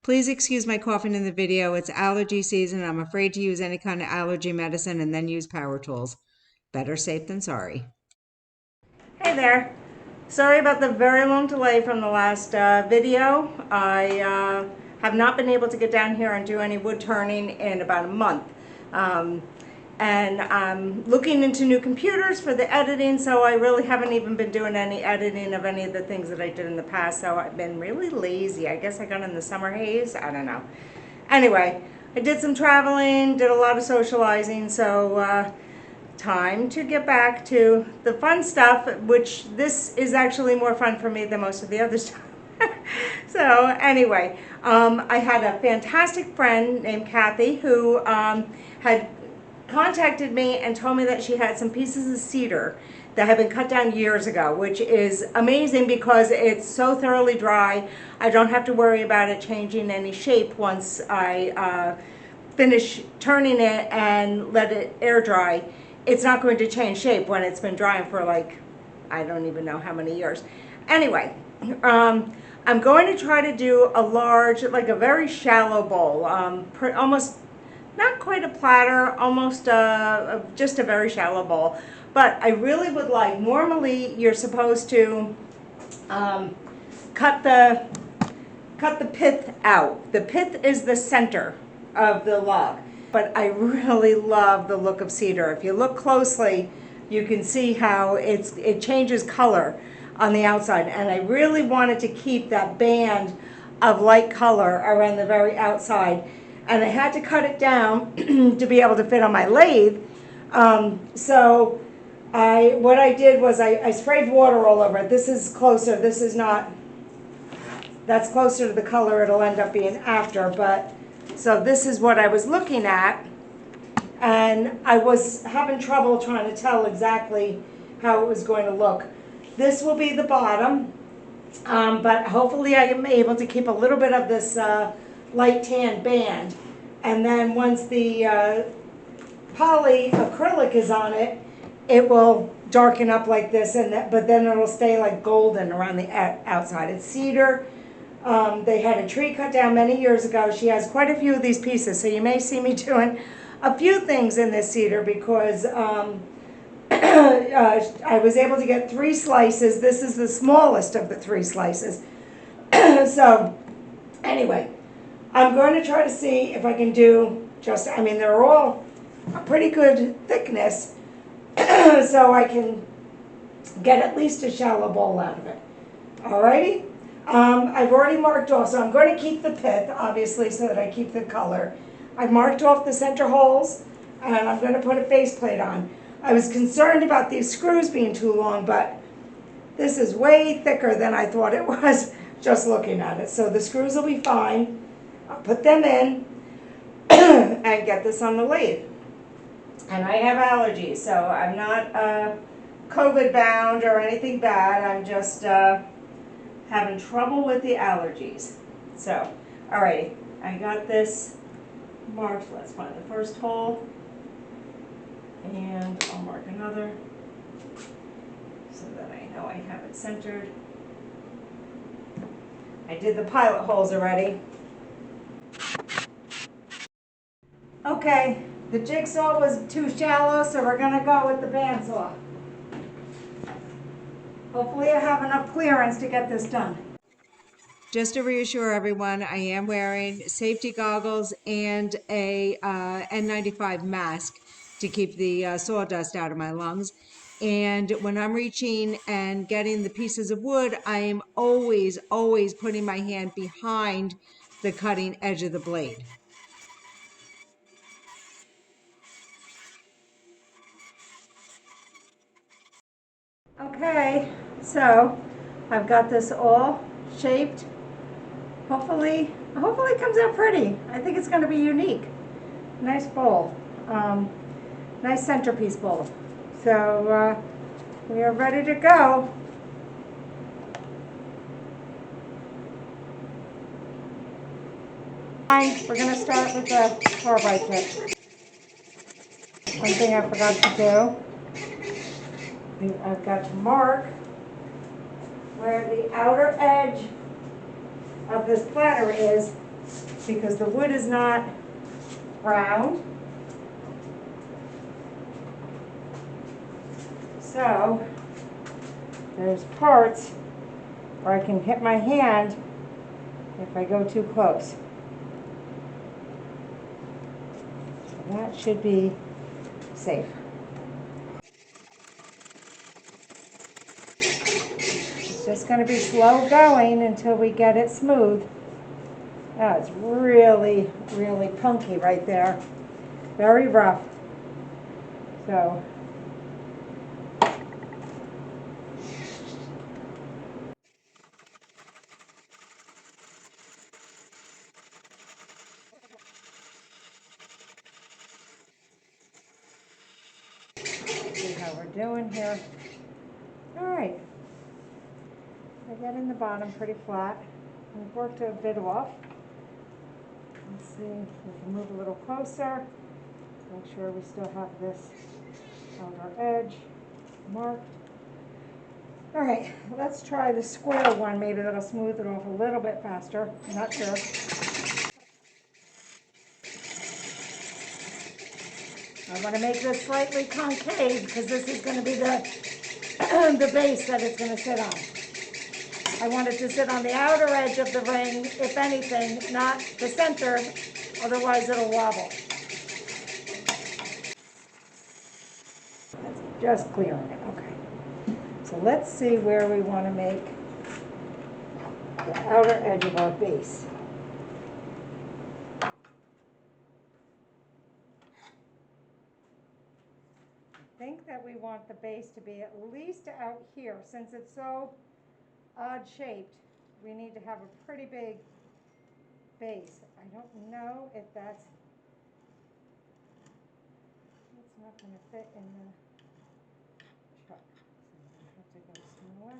Please excuse my coughing in the video. It's allergy season. I'm afraid to use any kind of allergy medicine and then use power tools. Better safe than sorry. Hey there. Sorry about the very long delay from the last video. I have not been able to get down here and do any wood turning in about a month. And I'm looking into new computers for the editing, so I really haven't even been doing any editing of any of the things that I did in the past, so I've been really lazy. I guess I got in the summer haze, I don't know. Anyway, I did some traveling, did a lot of socializing, so time to get back to the fun stuff, which this is actually more fun for me than most of the other stuff. So anyway, I had a fantastic friend named Kathy who had contacted me and told me that she had some pieces of cedar that had been cut down years ago, which is amazing because it's so thoroughly dry. I don't have to worry about it changing any shape once I finish turning it and let it air dry. It's not going to change shape when it's been drying for like, I don't even know how many years. Anyway, I'm going to try to do a large, like a very shallow bowl, almost not quite a platter, almost just a very shallow bowl. But I really would like, normally you're supposed to cut the pith out. The pith is the center of the log. But I really love the look of cedar. If you look closely, you can see how it changes color on the outside. And I really wanted to keep that band of light color around the very outside. And I had to cut it down to be able to fit on my lathe. So what I did was I sprayed water all over it. This is closer, this is not, that's closer to the color it'll end up being after, but so this is what I was looking at, and I was having trouble trying to tell exactly how it was going to look. This will be the bottom, but hopefully I am able to keep a little bit of this light tan band, and then once the poly acrylic is on it, it will darken up like this, but then it'll stay like golden around the outside. It's cedar. They had a tree cut down many years ago. She has quite a few of these pieces, so you may see me doing a few things in this cedar because I was able to get 3 slices. This is the smallest of the 3 slices. So anyway, I'm going to try to see if I can do just, I mean, they're all a pretty good thickness, so I can get at least a shallow bowl out of it. Alrighty? I've already marked off, so I'm going to keep the pith, obviously, so that I keep the color. I've marked off the center holes, and I'm going to put a faceplate on. I was concerned about these screws being too long, but this is way thicker than I thought it was just looking at it. So the screws will be fine. I'll put them in and get this on the lathe. And I have allergies, so I'm not COVID bound or anything bad. I'm just having trouble with the allergies. So, alrighty, I got this marked. Let's find the first hole, and I'll mark another so that I know I have it centered. I did the pilot holes already. Okay, the jigsaw was too shallow, so we're gonna go with the bandsaw. Hopefully I have enough clearance to get this done. Just to reassure everyone, I am wearing safety goggles and a N95 mask to keep the sawdust out of my lungs. And when I'm reaching and getting the pieces of wood, I am always putting my hand behind the cutting edge of the blade. Okay, so I've got this all shaped. Hopefully it comes out pretty. I think it's going to be unique. Nice bowl. Nice centerpiece bowl. So we are ready to go. We're going to start with the carbide tip. One thing I forgot to do, I've got to mark where the outer edge of this platter is because the wood is not round. So there's parts where I can hit my hand if I go too close. So that should be safe. It's just going to be slow going until we get it smooth. Oh, it's really, really punky right there. Very rough. So see how we're doing here. All right. I got in the bottom pretty flat. We've worked a bit off. Let's see if we can move a little closer. Make sure we still have this outer edge marked. All right, let's try the square one. Maybe that'll smooth it off a little bit faster. I'm not sure. I want to make this slightly concave because this is going to be the, the base that it's going to sit on. I want it to sit on the outer edge of the ring, if anything, not the center, otherwise it'll wobble. That's just clearing it, okay. So let's see where we want to make the outer edge of our base. I think that we want the base to be at least out here. Since it's so odd shaped, we need to have a pretty big base. I don't know if that's not going to fit in the truck. So I have to go smaller.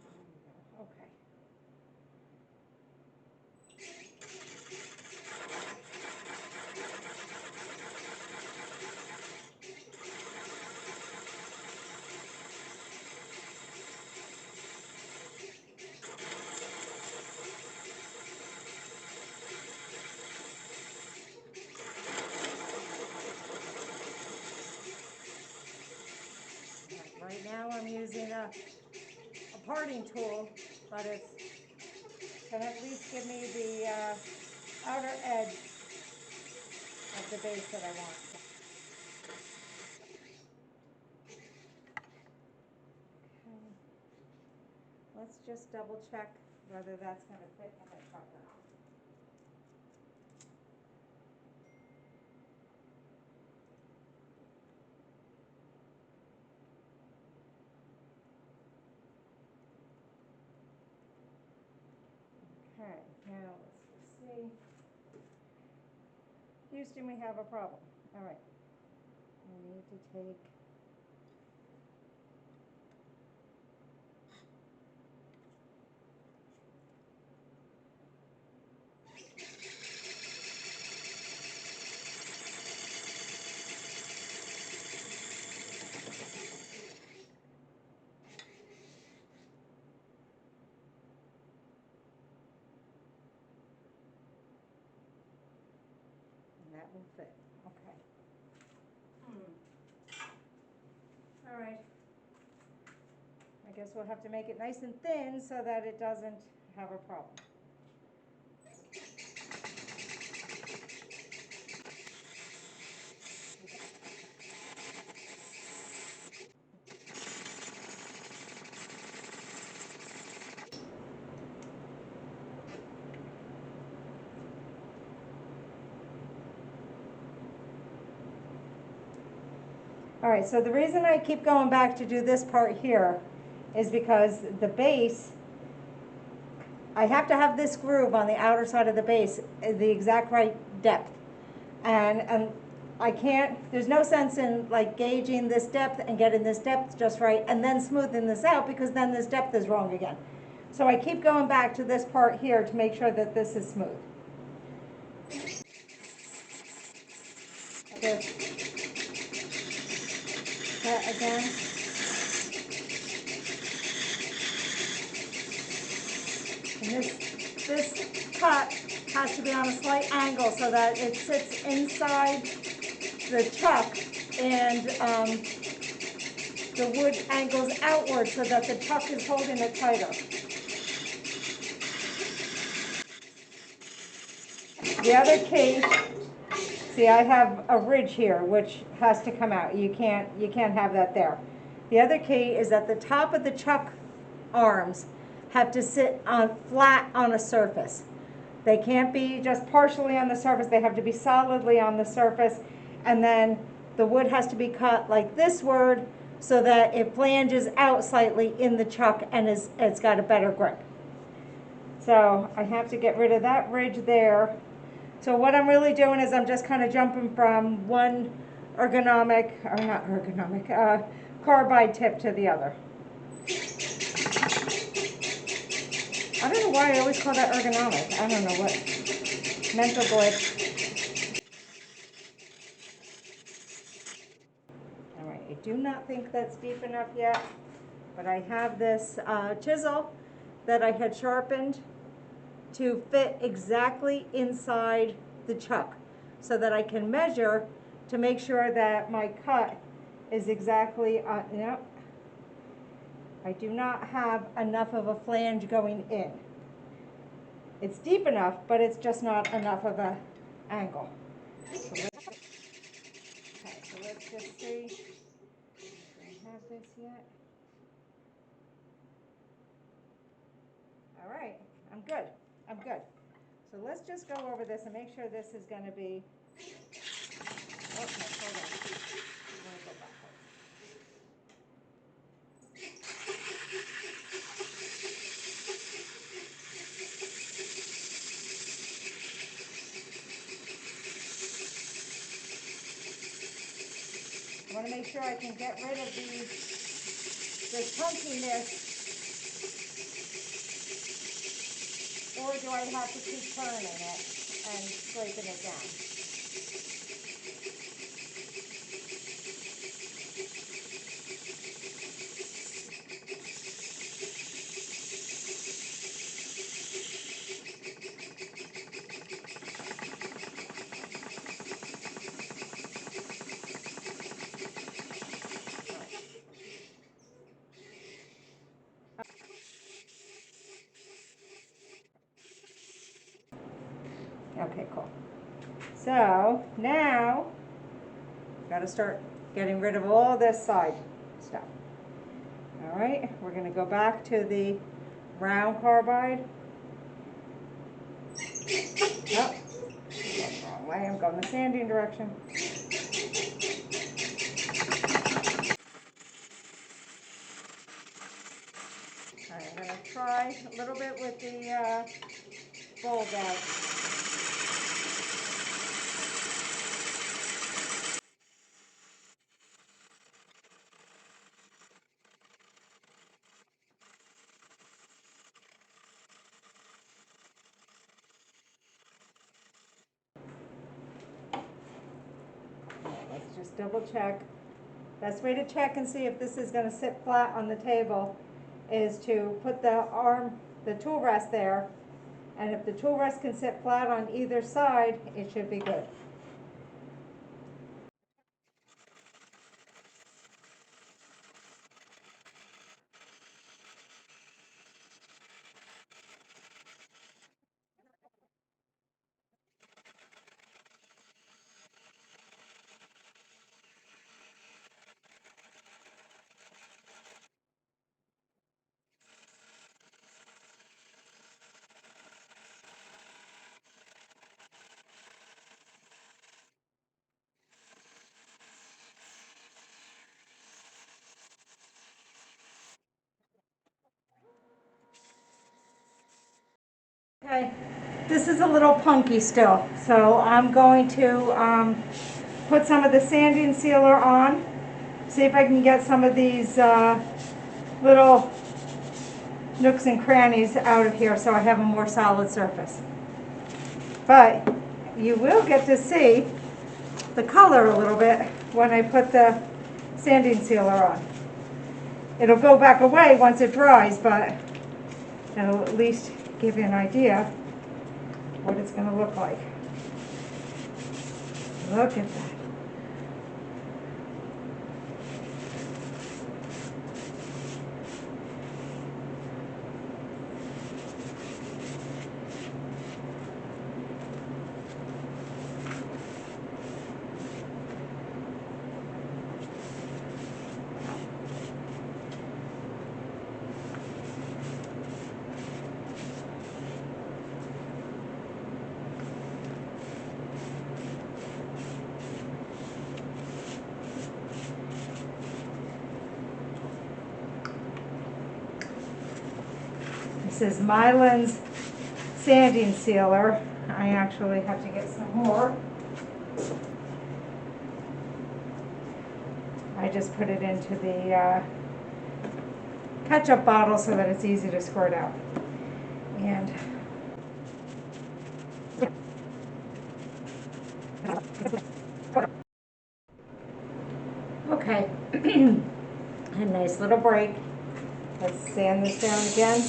There we go. Okay. Right now I'm using a parting tool, but it's going to at least give me the outer edge of the base that I want. Okay. Let's just double check whether that's going to fit in the truck or not. Okay, now let's see. Houston, we have a problem. All right. We need to take that will fit. Okay. All right. I guess we'll have to make it nice and thin so that it doesn't have a problem. All right, so the reason I keep going back to do this part here is because the base, I have to have this groove on the outer side of the base the exact right depth. And I can't, there's no sense in like gauging this depth and getting this depth just right and then smoothing this out because then this depth is wrong again. So I keep going back to this part here to make sure that this is smooth. That again. And this cut has to be on a slight angle so that it sits inside the chuck, and the wood angles outward so that the chuck is holding it tighter. The other key, see, I have a ridge here which has to come out. You can't have that there. The other key is that the top of the chuck arms have to sit on flat on a surface. They can't be just partially on the surface. They have to be solidly on the surface, and then the wood has to be cut like this word so that it flanges out slightly in the chuck and it's got a better grip. So I have to get rid of that ridge there. So what I'm really doing is I'm just kind of jumping from one carbide tip to the other. I don't know why I always call that ergonomic. I don't know what. Mental glitch. All right, I do not think that's deep enough yet, but I have this chisel that I had sharpened to fit exactly inside the chuck so that I can measure to make sure that my cut is exactly on. Yep. I do not have enough of a flange going in. It's deep enough, but it's just not enough of an angle. So let's just see. Do I have this yet? All right, I'm good. I'm good. So let's just go over this and make sure this is going to be. Oh, no, hold on. I'm going to go backwards. I want to make sure I can get rid of the chunkiness, or do I have to keep turning it and scraping it down? Okay, cool. So now, got to start getting rid of all this side stuff. All right, we're going to go back to the round carbide. Oh, wrong way. I'm going the sanding direction. All right, I'm going to try a little bit with the bulb out. Let's just double check. Best way to check and see if this is going to sit flat on the table is to put the tool rest there, and if the tool rest can sit flat on either side, it should be good. Okay, this is a little punky still, so I'm going to put some of the sanding sealer on, see if I can get some of these little nooks and crannies out of here so I have a more solid surface. But you will get to see the color a little bit when I put the sanding sealer on. It'll go back away once it dries, but it'll at least give you an idea what it's going to look like. Look at that. This is Mylan's sanding sealer. I actually have to get some more. I just put it into the ketchup bottle so that it's easy to squirt out. And okay, a nice little break. Let's sand this down again.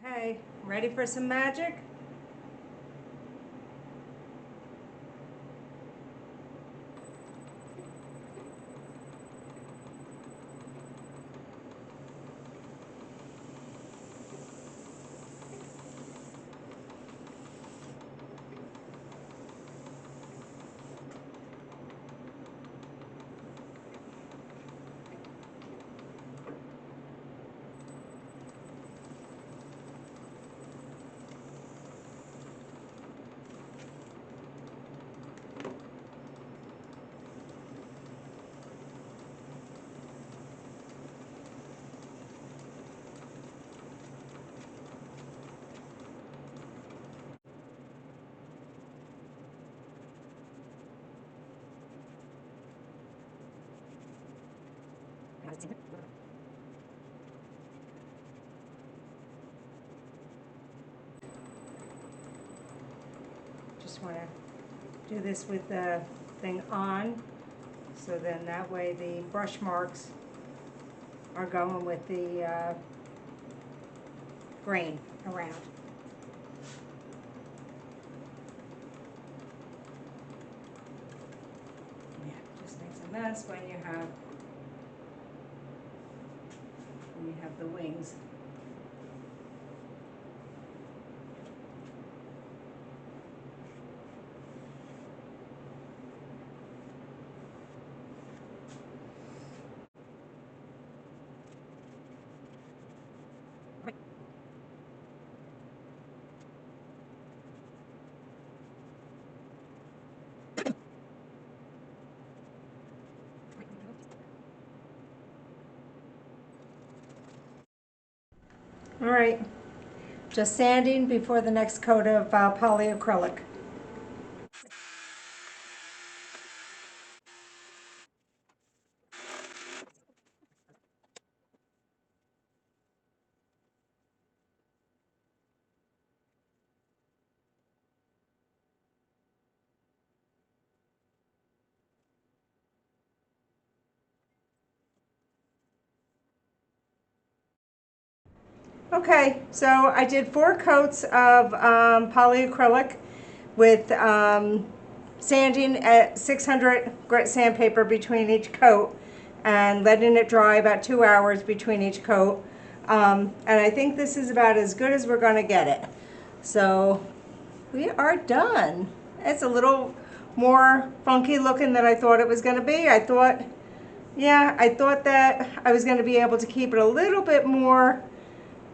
Okay, ready for some magic? Just want to do this with the thing on, so then that way the brush marks are going with the grain around. Yeah, just makes a mess when you have the wings. All right, just sanding before the next coat of polyacrylic. Okay, so I did 4 coats of polyacrylic with sanding at 600 grit sandpaper between each coat and letting it dry about 2 hours between each coat. And I think this is about as good as we're going to get it. So we are done. It's a little more funky looking than I thought it was going to be. I thought that I was going to be able to keep it a little bit more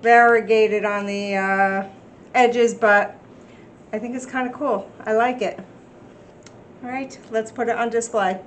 variegated on the edges, but I think it's kind of cool. I like it. All right, let's put it on display.